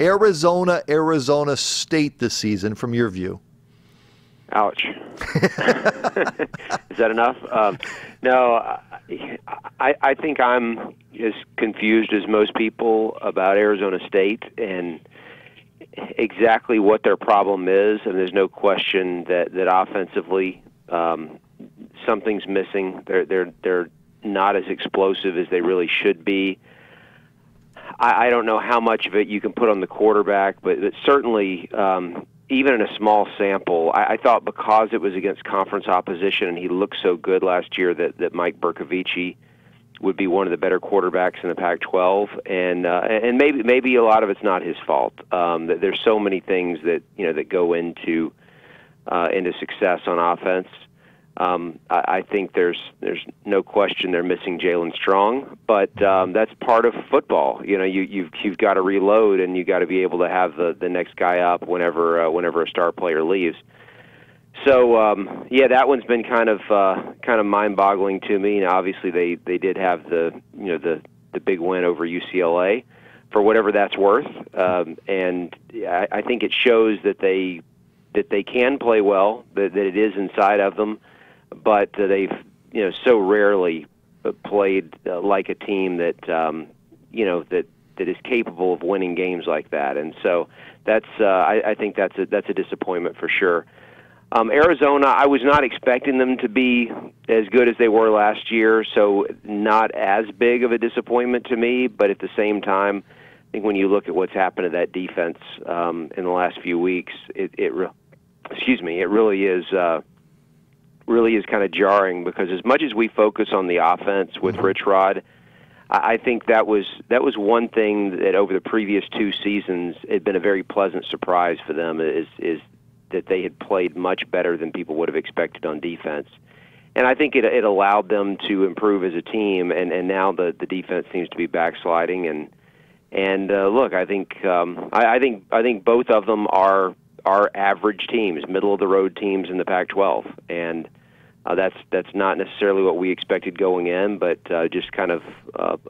Arizona State this season, from your view? Ouch. Is that enough? No, I think I'm as confused as most people about Arizona State and exactly what their problem is, and there's no question that offensively something's missing. They're not as explosive as they really should be. I don't know how much of it you can put on the quarterback, but certainly even in a small sample, I thought because it was against conference opposition and he looked so good last year that Mike Bercovici would be one of the better quarterbacks in the Pac-12, and maybe a lot of it's not his fault. There's so many things that go into success on offense. I think there's no question they're missing Jalen Strong, but that's part of football. You've got to reload, and you got to be able to have the next guy up whenever a star player leaves. So that one's been kind of mind-boggling to me. Now, obviously, they did have the big win over UCLA, for whatever that's worth, and I think it shows that they can play well, that it is inside of them. But they've so rarely played like a team that that is capable of winning games like that, and so that's I think that's a disappointment for sure. Arizona, I was not expecting them to be as good as they were last year, so not as big of a disappointment to me. But at the same time, I think when you look at what's happened to that defense in the last few weeks, it really is. Really is kind of jarring, because as much as we focus on the offense with Rich Rod, I think that was one thing that over the previous two seasons had been a very pleasant surprise for them, is that they had played much better than people would have expected on defense. And I think it allowed them to improve as a team, and now the defense seems to be backsliding. And look, I think both of them are average teams, middle of the road teams in the Pac-12, and that's not necessarily what we expected going in, but just kind of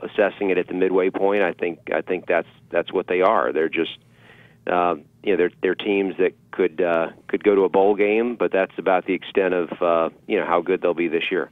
assessing it at the midway point, I think that's what they are. They're just they're teams that could go to a bowl game, but that's about the extent of how good they'll be this year.